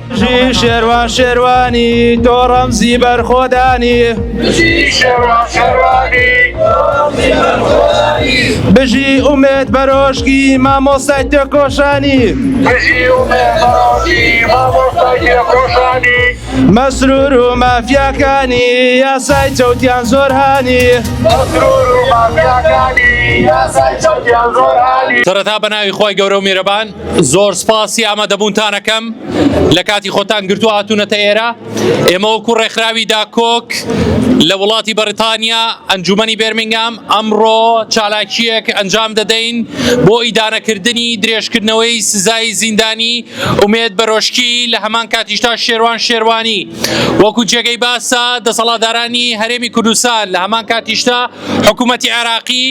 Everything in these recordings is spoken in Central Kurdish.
بژی شێروان شێروانی تۆ ڕەمزی بەرخۆدانی بژی شێروان شێروانی بژی ئومێد بەرۆشکی مامۆستای تێکۆشانی بژی ئومێد بەرۆشکی مامۆستای تێکۆشانی مەسرور و مافیاکانی یاسای چەوتیان زۆر هانی مەسرور و مافیاکانی یاسای چەوتیان زۆر هانی. سەرەتا بە ناوی خۆی گەورە و میرەبان زۆر سپاسی ئامادەبوونتانەکەم لە کاتی خۆتان گرتو هاتوونەتە ئێرە. ئێمە وەکو ڕێکخراوی داکۆک لە وڵاتی بەریتانیا ئەنجومەنی بێرمینگام ئەمڕۆ چالاکیەک ئەنجام دەدەین بۆ ئیدانەکردنی درێژکردنەوەی سزای زیندانی ئومێد بەرۆشکی لە هەمان کاتیشتا شێروان شێروانی وەکو جێگەی باسە دەسەڵاتدارانی هەرێمی کوردستان لە هەمان کاتیشتا حکوومەتی عێراقی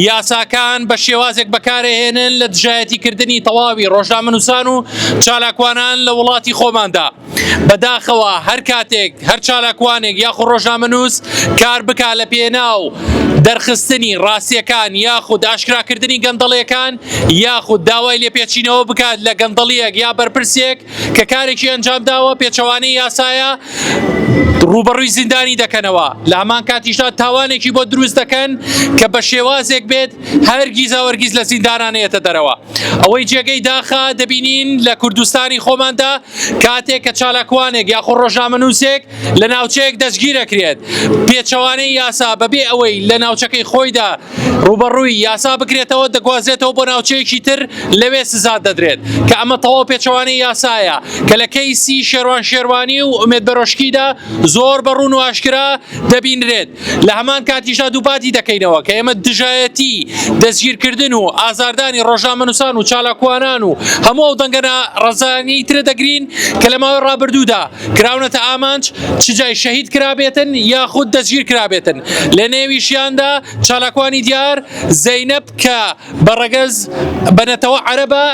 یاساکان بە شێوازێک بەکارهێنن لە دژایەتیکردنی تەواوی ڕۆژنامەنووسان و چالاکوانان لە وڵاتی خۆماندا. بەداخەوە هەر کاتێک هەر چالاکوانێک یاخود ڕۆژنامەنووس کار بکات لە پێناو دەرخستنی ڕاستیەکان یاخود ئاشکراکردنی گەندەڵیەکان یاخود داوای لێپێچینەوە بکات لە گەندەڵیەک یا بەرپرسێک کە کارێکی ئەنجام داوە پێچەوانەی یاسایە ڕوبەڕووی زیندانی دەکەنەوە. لە هەمان کاتیشدا تاوانێکی بۆ دروست دەکەن کە بە شێوازێک بێت هەرگیز وەرگیز لە زیندانانەیەتە دەرەوە. ئەوەی جێگەی داخە دەبینین لە کوردستانی خۆماندا کاتێک کە چالاکوانێک یاخۆ ڕۆژنامەنووسێک لە ناوچەیەک دەستگیرەکرێت پێچەوانەی یاسا بەبێ ئەوەی لە ناوچەکەی خۆیدا ڕوبەڕووی یاسا بکرێتەوە دەگوازێتەوە بۆ ناوچەیەکی تر لەوێ سزا دەدرێت کە ئەمە تەواو پێچەوانەی یاسایە کە لە کەیسی شێروان شێروانی و ئومێد بەرۆشکیدا زۆر بەڕوون و ئاشکرا دەبینرێت. لە هەمان کاتیشدا دووپاتی دەکەینەوە کە ئێمە دژایەتی دەستگیرکردن و ئازاردانی ڕۆژنامەنووسان و چالاکوانان و هەموو ئەو دەنگەنە ڕەزانی ترە دەگرین کە لە ماوەی ڕابردوودا کراونەتە ئامانج چ جای شەهید کرابێتن یاخود دەستگیر کرابێتن. لە نێویشیاندا چالاکوانی دیار زەینەب کە بەڕەگەز بەنەتەوە عەرەبە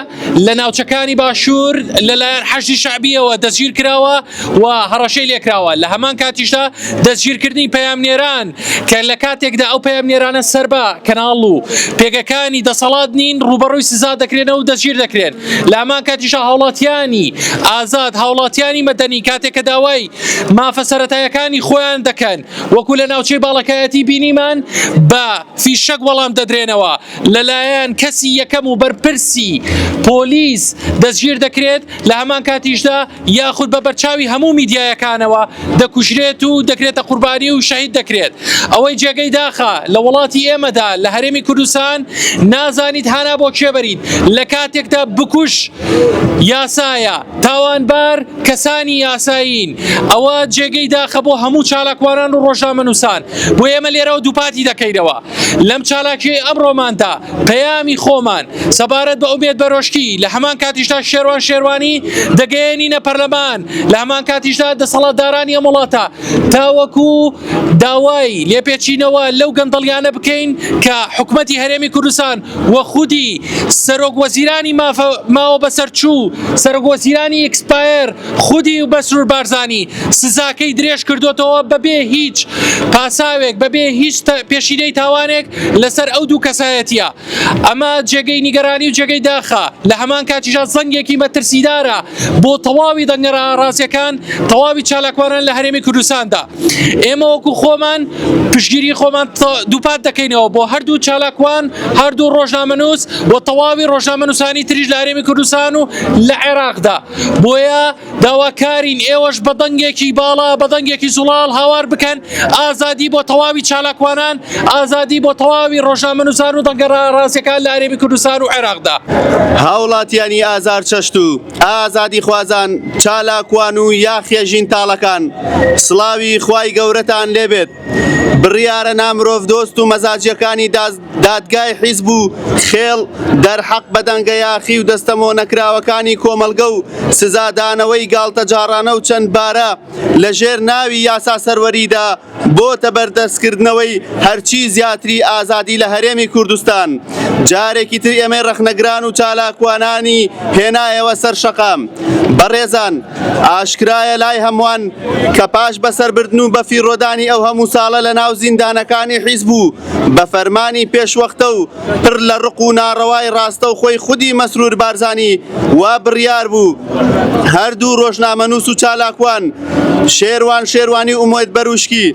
لە ناوچەکانی باشوور لەلایەن حەشدی شەعبیەوە دەستگیر کراوە و هەڕەشەی لێکراوە. لە هەمان کاتیشدا دەستگیرکردنی پەیامنێران کە لە کاتێکدا ئەو پەیامنێرانە سەربا کەناڵ و پێگەکانی دەسەڵات نین ڕوبەڕووی سزا دەکرێنەوە و دەستگیر دەکرێن. لە هەمان کاتیشدا هاوڵاتیانی ئازاد هاوڵاتیانی مەدەنی کاتێک کە داوای مافە سەرەتایەکانی خۆیان دەکەن وەکو لە ناوچەی باڵەکایەتی بینیمان بە فیشەک وەڵام دەدرێنەوە لەلایەن کەسی یەکەم و بەرپرسی پۆلیس دەستگیر دەکرێت. لە هەمان کاتیشدا یاخود بە بەرچاوی هەموو میدیایەکانەوە دەکوژرێت و دەکرێتە قوربانی و شەهید دەکرێت. ئەوەی جێگەی داخە لە وڵاتی ئێمەدا لە هەرێمی کوردستان نازانیت هانا بۆ کێبەریت لە کاتێکدا بکوش یاسایە تاوانبار کەسانی یاسایین. ئەوە جێگەی داخە بۆ هەموو چالاکوانان و ڕۆژنامەنووسان. بۆ ئێمە لێرەوە دووپاتی دەکەینەوە لەم چالاکی ئەمڕۆماندا پەیامی خۆمان سەبارەت بە ئومێد بەرۆشکی لە هەمان کاتیشدا شێروان شێروانی دەگەیەنینە پەرلەمان. لە هەمان کاتیشدا دەسەڵاتدارانی ئەم وڵاتە تاوەکو داوای لێپێچینەوە لەو گەندەڵیانە بکەین کە حکوومەتی هەرێمی کوردستان وە خودی سەرۆک وەزیرانی ماوە بەسەرچوو سەرۆک وەزیرانی ئێکسپایر خودی و بەسرور بارزانی سزاکەی درێژ کردوێتەوە بەبێ هیچ پاساوێک بەبێ هیچ پێشینەی تاوانێک لەسەر ئەو دوو کەسایەتیە. ئەمە جێگەی نیگەرانی و جێگەی داخە. لە هەمان کاتیشدا زەنگێکی مەترسیدارە بۆ تەواوی دەنگەرە ڕاستیەکان تەواوی چالاکوانان لە هەرێمی کوردستاندا. ئێمە وەکو خۆمان پشگیری خۆمان دووپات دەکەینەوە بۆ هەردوو چالاکوان هەردوو ڕۆژنامەنووس بۆ تەواوی ڕۆژنامەنووسانی تریش لە هەرێمی کوردستان و لە عێراقدا. بۆیە داواکارین ئێوەش بە دەنگێکی باڵا بە دەنگێکی زوڵاڵ هاوار بکەن ئازادی بۆ تەواوی چالاکوانان ئازادی بۆ تەواوی ڕۆژنامەنووسان و دەنگەرە ڕاستیەکان لە هەرێمی کوردستان و عێراقدا. هاوڵاتیانی ئازار چەشت و ئازادی خوازان چالاکوان و یاخێژین تاڵەکان سڵاوی خوای گەورەتان لێبێت. بڕیارە نامرۆڤ دۆست و مەزاجیەکانی دادگای حیزب و خێڵ دەرحەق بە دەنگە یاخی و دەستەمۆ نەکراوەکانی کۆمەلگە و سزادانەوەی گاڵتە جاڕانە و چەند بارە لە ژێر ناوی یاسا سەروەریدا بۆتە بەردەستکردنەوەی هەرچی زیاتری ئازادی لە هەرێمی کوردستان. جارێکی تر ئێمەی ڕەخنەگران و چالاکوانانی هێنایەوە سەر شەقام. بەڕێزان، ئاشکرایە لای هەمووان کە پاش بەسەربردن و بەفیڕۆدانی ئەو هەموو ساڵە لە ناو زیندانەکانی حیزب و بە فەرمانی پێشوەختە و پڕ لە ڕق و ناڕەوای ڕاستە و خۆی خودی مەسرور بارزانی وا بڕیار بوو هەردوو ڕۆژنامەنووس و چالاکوان شێروانی ئومێد بەروشکی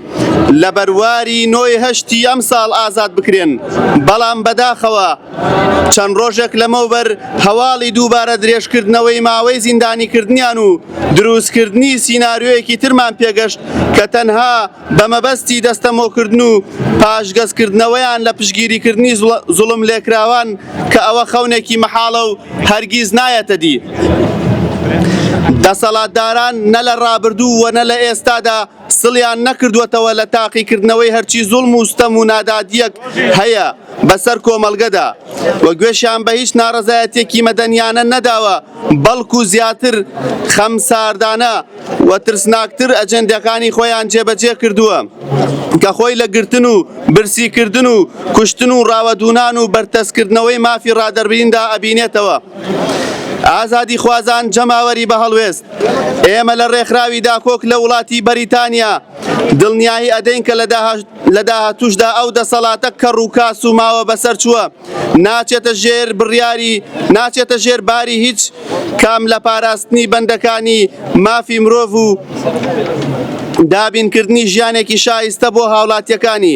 لە بەرواری نۆی هەشتی ئەم ساڵ ئازاد بکرێن. بەڵام بەداخەوە چەند ڕۆژێک لەمەوبەر هەواڵی دووبارە درێژکردنەوەی ماوەی زیندانیکردنیان و دروستکردنی سیناریۆیەکی ترمان پێگەشت کە تەنها بە مەبەستی دەستەمۆکردن و پاشگەزکردنەوەیان لە پشگیریکردنی زوڵم لێکراوان کە ئەوە خەونێکی مەحاڵە و هەرگیز نایەتە دی. دەسەڵاتداران نە لە ڕابردوو و نە لە ئێستادا سڵیان نەکردووەتەوە لە تاقیکردنەوەی هەرچی زوڵم و ستەم و نادادیەک هەیە بەسەر کۆمەڵگەدا و گوێشیان بە هیچ ناڕەزایەتێکی مەدەنیانە نەداوە، بەڵکو زیاتر خەمساردانە و ترسناکتر ئەجەندەکانی خۆیان جێبەجێ کردووە کە خۆی لە گرتن و برسیکردن و کوشتن و ڕاوەدونان و بەرتەسکردنەوەی مافی ڕادەربریندا ئەبینێتەوە. ئازادی خوازان جەماوەری بە هەڵوێست، ئێمە لە ڕێکخراوی داکۆک لە وڵاتی بەریتانیا دڵنیایی ئەدەین کە لە داهاتووشدا ئەو دەسەڵاتە کە ڕووکاس و ماوە بەسەر چووە ناچێتە ژێر باری هیچ کام لە پاراستنی بەندەکانی مافی مرۆڤ و دابینکردنی ژیانێکی شایستە بۆ هاوڵاتیەکانی.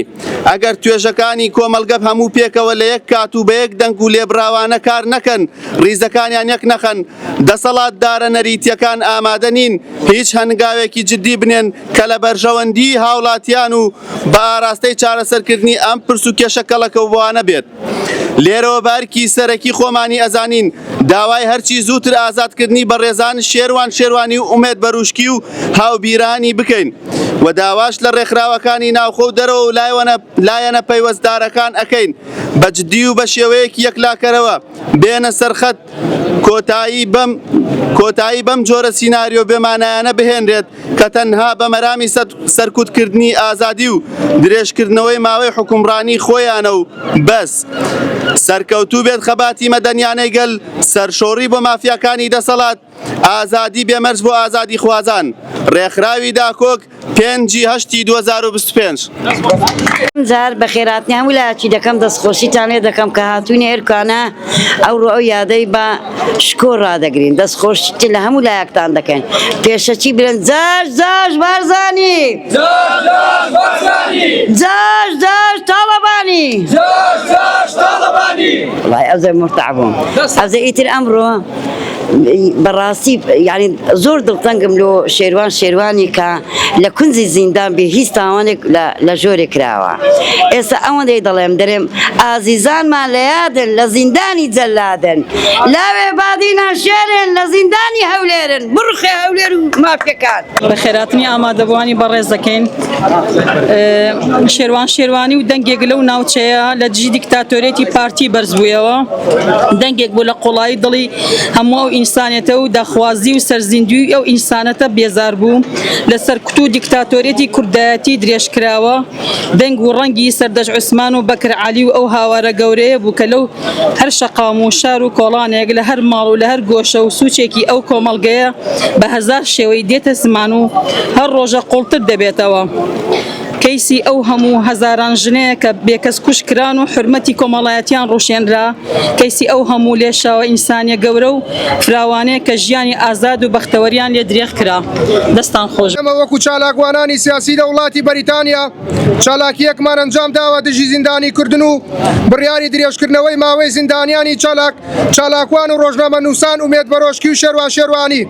ئەگەر توێژەکانی کۆمەڵگە هەموو پێکەوە لە یەک کات و بە یەک دەنگ و لێبراوانە کار نەکەن، ڕیزەکانیان یەک نەخەن، دەسەڵاتدارە نەریتیەکان ئامادە نین هیچ هەنگاوێکی جددی بنێن کە لە بەرژەوەندی هاوڵاتیان و بە ئاراستەی چارەسەرکردنی ئەم پرس و کێشەکەڵەکەوبوانە بێت. لێرەوە بارکی سەرەکی خۆمانی ئەزانین داوای هەرچی زووتر ئازادکردنی بەڕێزان شێروانی و ئومێد بەروشکی و هاوبیرانی بکەین و داواش لە ڕێکخراوەکانی ناوخۆ و دەرەوە و لایەنە پەیوەستدارەکان ئەکەین بە جددی و بە شێوەیەکی یەکلاکەرەوە بێنە سەرخەت کۆتایی بەم جۆرە سیناریۆ بێمانایانە بهێنرێت کە تەنها بە مەرامی سەرکوتکردنی ئازادی و درێژکردنەوەی ماوەی حکومڕانی خۆیانە و بەس. سەرکەوتوو بێت خەباتی مەدەنیانەی گەل سەرشۆڕی بۆ مافیاکانی دەسەڵات، ئازادی بێمەرج بۆ ئازادی خوازان. ڕێکخراوی داکۆک 5/8/2025. جار بە خێراتنیان ویلایەتی دەکەم دەستخۆشیتانێ دەکەم کە هاتوونی ئێرکانە ئەوڕۆ ئەو یادەی بە شکۆر ڕدەگرین، دەستخۆشی لە هەموو لایەکتان دەکەین. پێشەچی برن جاش بارزانی، جاش تاڵەبانی، وڵای ئەوزە مرتاح بووم. ئەوزە ئیتر ئەمڕۆ بەڕاستی یعنی زۆر دڵتەنگم لۆ شێروانی کە لە کونجی زیندان بێ هیچ تاوانێک لە ژۆرێ کراوە. ئێستا ئەوەندەی دەڵێم دەرێم ئازیزانمان لە یادن لە زیندانی جەلادن، لاوێ بادی ناشێرن لە زیندانی هەولێرن، بڕخێ هەولێر و مافیەکان. بە خێراتنی ئامادەبوانی بەڕێز دەکەین. شێروانی و دەنگێک لەو ناوچەیە لە دژی دیکتاتۆرێتی پارتی بەرز بوویەوە، دەنگێک بوو لە قوڵایی دڵی هەموو ئەو ئینسانێتە و داخوازی و سەرزیندوی ئەو ئینسانەتە بێزار بوو لە سەرکوت و دیکتاتۆرێتی کوردایەتی درێژکراوە. دەنگ و ڕەنگی سەردەج عوسمان و بەکر عەلی و ئەو هاوارە گەورەیە بوو کە لەو هەر شەقام و شار و کۆڵانێک لە هەر ماڵ و لە هەر گۆشە و سوچێکی ئەو کۆمەڵگەیە بە هەزار شێوەی دێتە زمان و هەر ڕۆژە قوڵتر دەبێتەوە. کەیسی ئەو هەموو هەزاران ژنەیە کە بێکەس کوشکران و حرمەتی کۆمەڵایەتیان ڕوشێنرا، کەیسی ئەو هەموو لێشاوە ئینسانیە گەورە و فراوانەیە کە ژیانی ئازاد و بەختەوەریان لێ درێغ کرا. دەستان خۆش. ئەمە وەکو چالاکوانانی سیاسی لە وڵاتی بەریتانیا چالاکیەکمان ئەنجام داوە دژی زیندانی کردن و بڕیاری درێژکردنەوەی ماوەی زیندانیانی چالاکوان و ڕۆژنامە نووسان ئومێد بەڕۆژکی و شێروانی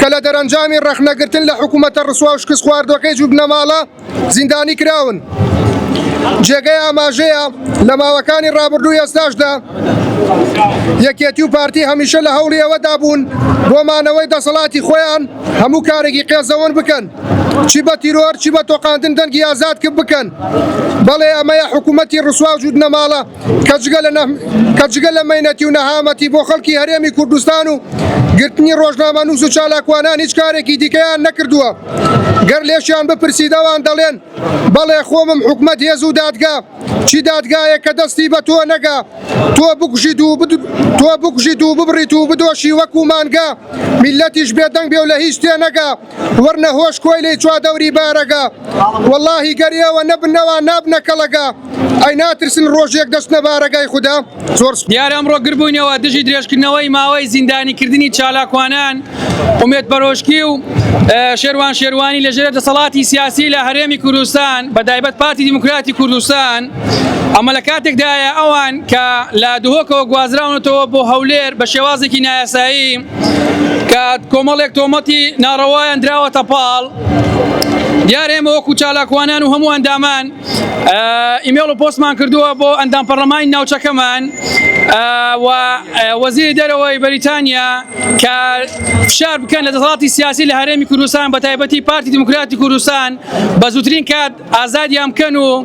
کە لە دەرەنجامی ڕەخنەگرتن لە حکوومەتە ڕسوا و شکست خواردوەکەی جوو بنەماڵە زیندانی کراون. جێگەی ئاماژەیە لە ماوەکانی ڕابردووی ئێستاشدا یەکێتی و پارتی هەمیشە لە هەوڵی ئەوەدا بوون بۆ مانەوەی دەسەڵاتی خۆیان هەموو کارێکی قێزەوەن بکەن، چی بە تیرۆر چی بە تۆقاندن دەنگی ئازاد کرد بکەن. بەڵێ ئەمەیە حکوومەتی ڕسوا و جوود نەماڵە کە جگە لە مەینەتی و نەهامەتی بۆ خەڵکی هەرێمی کوردستان و گرتنی ڕۆژنامە نووس و چالاکوانان هیچ کارێکی دیکەیان نەکردووە. گەر لێشیان بپرسیدەوان دەڵێن بەڵێ خۆمم حکومەت هێز و دادگا چی دادگایە کە دەستی بە تۆ نەگا تۆ بکوژیت و ببڕیت و بدۆشی وەکو مانگا میلەتیش بێدەنگ بێ و لە هیچ تێ نەگا وەرنە هۆش کۆی لێی چوا دەوری بارەگا واللهی گەریەوە نەبنەوە نابنە کەڵەگا ئەی ناترسن ڕۆژێک دەستنە بارەگای خوددا زۆر دیارە ئەمڕۆ گربوونەوە دژی درێژکردنەوەی ماوەی زیندانیکردنی چالاکوانان ئومێد بەرۆشکی و شێروان شێروانی لەژێر دەسەڵاتی سیاسی لە هەرێمی کوردستان بەدایبەت پارتی دیموکراتی کوردستان ئەمە لە کاتێکدایە ئەوان کە لە دهۆکەوە گوازراونەتەوە بۆ هەولێر بە شێوازێکی نایاسایی کە کۆمەڵێک تۆمەتی ناڕەوایان دراوەتە پاڵ دیارە ئێمە وەکو چالاکوانان و هەموو ئەندامان ئیمێڵ و پۆستمان کردووە بۆ ئەندام پەرلەمانی ناوچەکەمان و وەزیری دەرەوەی بەریتانیا کە فشار بکەن لە دەسەڵاتی سیاسی لە هەرێمی کوردستان بە تایبەتی پارتی دیموکراتی کوردستان بە زووترین کات ئازادیان بکەن و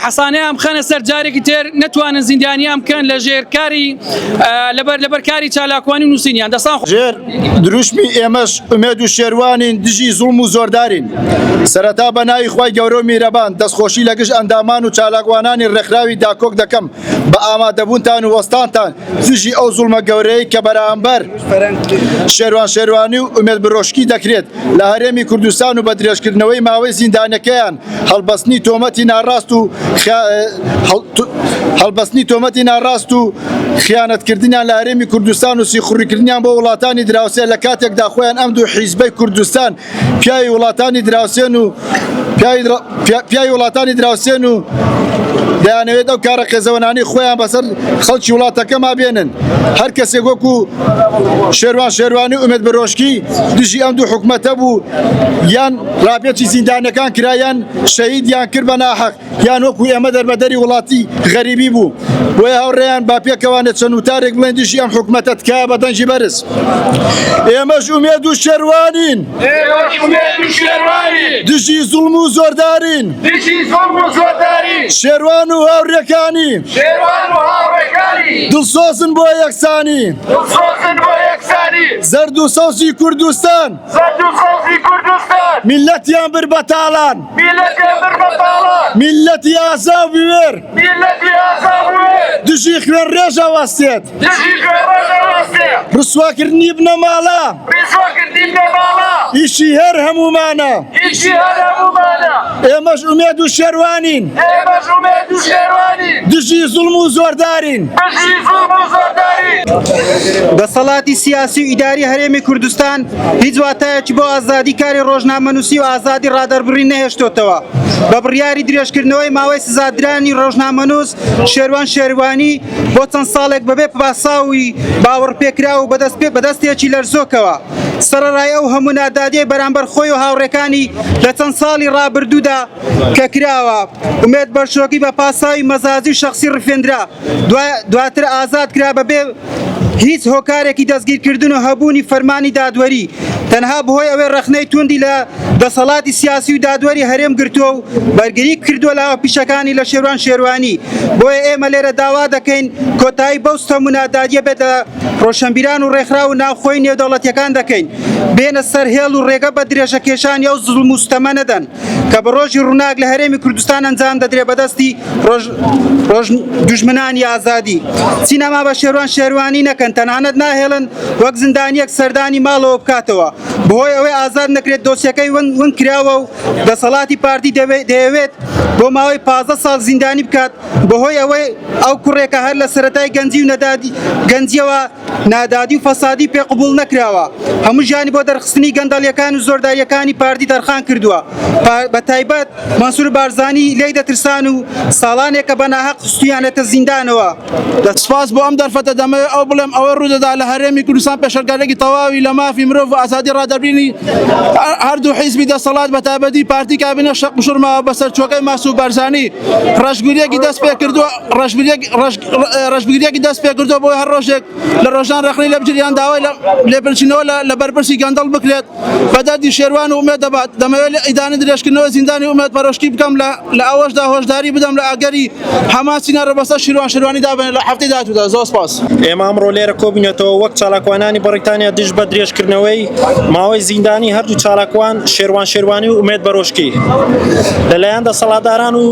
حەسانەیان بخەنە سەر جارێکی تر نەتوانن زیندانیان بکەن لە ژێرکاری لەبەر کاری چالاکوانی نووسینیان دەسان ژێر دروشمی ئێمەش ئومێد و شێروانین دژی زوڵم و زۆردارین سەرەتا بە ناوی خوای گەورە و میرەبان دەستخۆشی لە گشت ئەندامان و چالاکوانانی ڕێکخراوی داکۆک دەکەم بە ئامادەبوونتان و وەستانتان دژی ئەو زوڵمە گەورەی کە بەرامبەر شێروان شێروانی و ئومێد بڕۆشکی دەکرێت لە هەرێمی کوردستان و بە درێژکردنەوەی ماوەی زیندانەکەیان هەڵبەستنی تۆمەتی ناڕاست و خیانەتکردنیان لە هەرێمی کوردستان و سیخوڕیکردنیان بۆ وڵاتانی دراوسێ لە کاتێکدا خۆیان ئەم دوو حیزبەی کوردستان پیاوی وڵاتانی دراوسێن و دەیانەوێت ئەو کارە قێزەوەنانی خۆیان بەسەر خەڵکی وڵاتەکەما بێنن هەر کەسێک وەکو شێروان شێروانی ئومێد بەرۆشکی دژی ئەم دوو حکومەتە بوو یان ڕابێتی زیندانەکان کرایان شەهیدیان کرد بە ناحەق یان وەکو ئێمە دەربەدەری وڵاتی غەریبی بوو بۆیە هەوڕێیان با پێکەوانێت چەند وتارێک بڵێن دژی ئەم حکومەتە تکایە بە دەنجی بەرز ئێمەش ئومێد و شێروانین دژی زوڵم و زۆردارین شێروان و هاوڕێکانی دڵسۆزن بۆ یەکسانی زەرد و سەوزی کوردستان میلەتیان بر بەتاڵان میلەتی ئازا و بوێر دژی خوێن ڕێژە وەستێت ڕسواکردنی بنە ماڵە ئیشی هەر هەمومانە ئێمەش ئومێد و شێروانین دژی زوڵم و زۆردارین دەسەڵاتی سیاسی و ئیداری هەرێمی کوردستان هیچ واتایەکی بۆ ئازادی کاری ڕۆژنامەنووسی و ئازادی ڕادەربڕین نەهێشتۆتەوە بە بڕیاری درێژکردنەوەی ماوەی سزادرانی ڕۆژنامەنووس شێروان شێروانی بۆ چەند ساڵێک بەبێ پاساوی باوەڕپێکرا و بەدەستێکی لەرزۆکەوە سەرەڕای ئەو هەموو نادادیەی بەرامبەر خۆی و هاوڕێکانی لە چەند ساڵی ڕابردوودا کە کراوە ئومێد بەرشۆکی بە پاساوی مەزازی شەخسی ڕفێنرا دواتر ئازاد کرا بەبێ هیچ هۆکارێکی دەستگیرکردن و هەبوونی فەرمانی دادوەری تەنها بەهۆی ئەوەی ڕەخنەی توندی لە دەسەڵاتی سیاسی و دادوەری هەرێم گرتووە و بەرگری کردووە لە پیشەکانی لە شێروان شێروانی بۆیە ئێمە لێرە داوا دەکەین کۆتایی بەو هەموو نادادیە بێت لە ڕۆشنبیران و ڕێکخرا و ناوخۆی نێودەوڵەتیەکان دەکەین بێنە سەر هێڵ و ڕێگە بە درێژە کێشانی ئەو زوڵم و ستەمە نەدەن کە بە ڕۆژی ڕووناک لە هەرێمی کوردستان ئەنجام دەدرێ بەدەستی دوژمنانی ئازادی سینەما بە شێروان شێروانی نەکەن تەنانەت ناهێڵن وەک زیندانیەک سەردانی ماڵەوە بکاتەوە بەهۆی ئەوەی ئازاد نەکرێت دۆسیەکەی ون کراوە و دەسەڵاتی پارتی دەیەوێت بۆ ماوەی 15 ساڵ زیندانی بکات بەهۆی ئەوەی ئەو کوڕێکە هەر لە سەرەتای گەنجی و گەنجیەوە نادادی و فەسادی پێ قبوڵ نەکراوە هەموو ژیانی بۆ دەرخستنی گەندەڵیەکان و زۆرداریەکانی پارتی دەرخان کردووە بە تایبەت مەنسوور بارزانی لێی دەترسان و ساڵانێکە بە ناحەق خستویانێتە زیندانەوە سپاس بۆ ئەم دەرفەتە دەمەوێت ئەو بڵێم ئەوەی ڕوودەدا لە هەرێمی کوردستان پێشەرگارێکی تەواوی لە مافی مرۆڤ و ئازادی ڕادەبرینی هەردوو حیزبی دەسەڵات بە تایبەتی پارتی کابینە شەق بشورمەوە بەسەر چۆکەی مەسوود بەرزانی ڕەشبگیریەکی دەست پێ کردووە ڕەشبگیریەکی دەست پێ کردووە بۆی هەر ڕۆژێک لە ڕۆژان ڕێخنەی لە بجریان داوای لێپرچینەوە لە بەرپرسی گەندەڵ بکرێت بەدەردی شێروان و ئومێد دەبات دەمەوێت لە ئیدانی درێژکردنەوە زیندانی ئومێد پەرۆشکی بکەم لە ئەوەشدا هۆشداری بدەم لە ئاگەری حەماسی نەڕەبەستە شێروان شێروانی دابێن لە هەفتەی داهاتوودا زۆر سپاس. ئێمە ئەمڕۆ لێرە کۆبوونەتەوە وەک چالاکوانانی بەریتانیا دژ بە درێژکردنەوەی ماوەی زیندانی هەردوو چالاکوان شێروان شێروانی و ئومێد بەرۆشکی لەلایەن دەسەڵاتداران و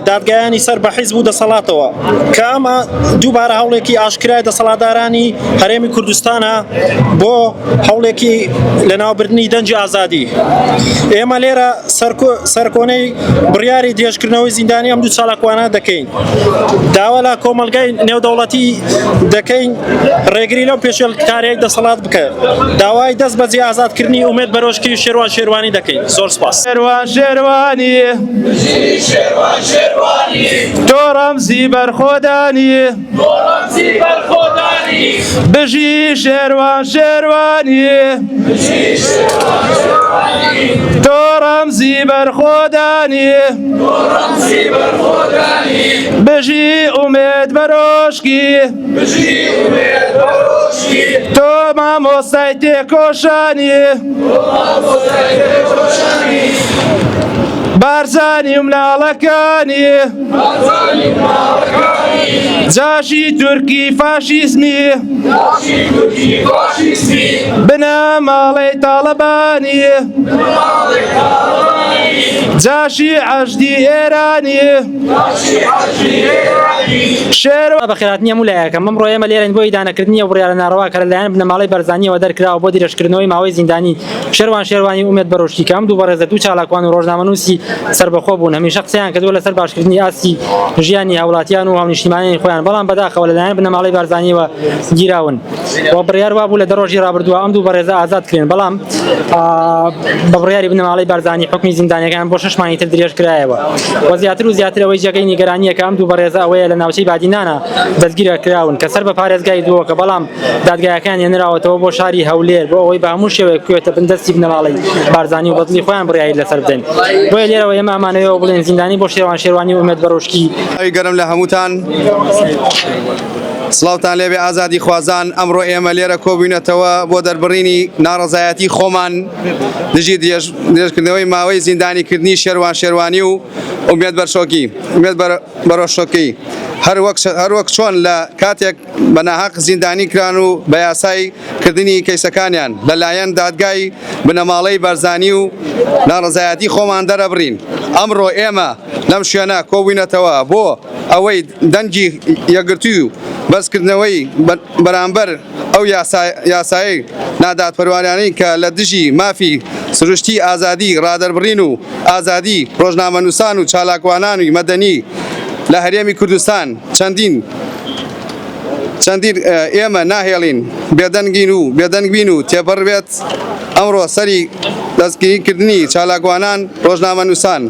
دادگایانی سەر بە حیزب و دەسەڵاتەوە کە ئەمە دووبارە هەوڵێکی ئاشکرای دەسەڵاتدارانی هەرێمی کوردستانە بۆ هەوڵێکی لەناوبردنی دەنجی ئازادی. ئێمە لێرە سەرکۆنەی بڕیاری درێژکردنەوەی زیندانی ئەم دوو چالاکوانە دەکەین. داوا لە کۆمەلگای نێودەوڵەتی دەکەین ڕێگری لەو پێشێلکاریەک دەسەڵات بکە. داوای دەست بەجێ ئازادکردنی ئومێد بەرۆشکی و شێروان شێروانی دەکەین. زۆر سپاس. شێروان شێروانی تۆ ڕەمزی بەرخۆدانی بژی شێروان شێروانی تۆ ڕەمزی بەرخۆدانی بژی ئومێد بەرۆشکی تۆ مامۆستای تێکۆشانی بارزانی و مناڵەکانی جاشی تورکی فاشیزمی بنە ماڵەی تاڵەبانی جاشی عەشدی ئێرانی بەخێراتنیە مولایەکەم ئەمڕۆ ئێمە لێرەین بۆ ئیدانەکردنی بڕیارە ناڕەوا کە لەلایەن بنەماڵەی بەرزانیەوە دەرکراوە بۆ درێژکردنەوەی ماوەی زیندانی شێروان شێروانی ئومێد بەرۆشکی کە ئەم دوو بەڕێزە دوو چالاکوان و ڕۆژنامەنووسی سربەخۆ بوون هەمیشە قسەیان کردووە لەسەر باشکردنی ئاسی ژیانی هاوڵاتیان و هاونیشتیمانیانی خۆیان بەڵام بەداخەوە لەلایەن بنەماڵەی بارزانیەوە گیراون بۆ بڕیار وابوو لە دەڕۆژی ڕابردووە ئەم دوو بەڕێزە ئازاد کرێن بەڵام بە بڕیاری بنەماڵەی بارزانی حکمی زیندانیەکان بۆ 6 مانگی تر درێژکرایەوە و زیاتر و زیاتر ئەوەی جێگەی نیگەرانیە کە ئەم دوو بەڕێزە ئەوەیە لە ناوچەی بادینانە دەستگیرە کراون کە سەر بە پارێزگای دووەکە بەڵام دادگایەکان هێنراوەتەوە بۆ شاری هەولێر بۆ ئەوەی بە هەموو شێوەیەک کوێتە بندەستی بنەماڵەی بارزانی و بەدڵی خۆیان بڕیاری لەسەر بدەن بۆیە لێرەوە ئێمە ئەمانەوەیەوە بڵێن زیندانی بۆ شێروان شێروانی و ئومێد بەرۆشکی. گەرم لە هەمووتان سڵاوتان لێبێ ئازادی خوازان ئەمڕۆ ئێمە لێرە کۆبووینەتەوە بۆ دەربڕینی ناڕەزایەتی خۆمان دژی درێژکردنەوەی ماوەی زیندانیکردنی شێروان شێروانی و ئومێد بەرۆشکی هەر وەک چۆن لە کاتێک بە ناحەق زیندانی کران و بە یاسای کردنی کەیسەکانیان لەلایەن دادگای بنەماڵەی بەرزانی و ناڕەزایەتی خۆمان دەرەبڕین. ئەمڕۆ ئێمە لەم شوێنە کۆبووینەتەوە بۆ ئەوەی دەنگی یەکگرتووی و بەرزکردنەوەی بەرامبەر ئەو یاسایی نادادپەروەرانەی کە لە دژی مافی سروشتی ئازادی ڕادەربڕین و ئازادی ڕۆژنامەنووسان و چالاکوانانی مەدەنی لە هەرێمی کوردستان چەندین ئێمە ناهێڵین بێدەنگ بین و تێپەڕ بێت. ئەمڕۆ سەری دەستگیرکردنی چالاکوانان ڕۆژنامەنووسان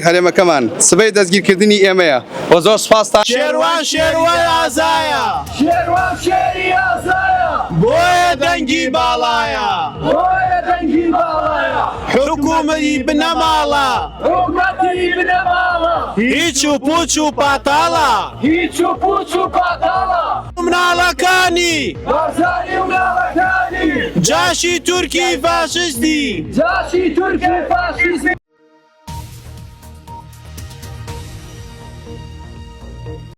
هەرێمەکەمان سبەی دەستگیرکردنی ئێمەیە بۆ زۆر سپاستان. شێروان شێروان ئازایە شێروان شێری ئازایە بۆیە دەنگی باڵایە بۆیە دەنگی باڵایە حکوومەتی بنەماڵە حکوومەتی بنەماڵە هیچ و پوچ و پاتاڵە هیچ و پوچ و پاتاڵە مناڵەکانی بارزانی و مناڵەکانی جاشی تورکی فاشیستی جاشی تورکی فاشیستی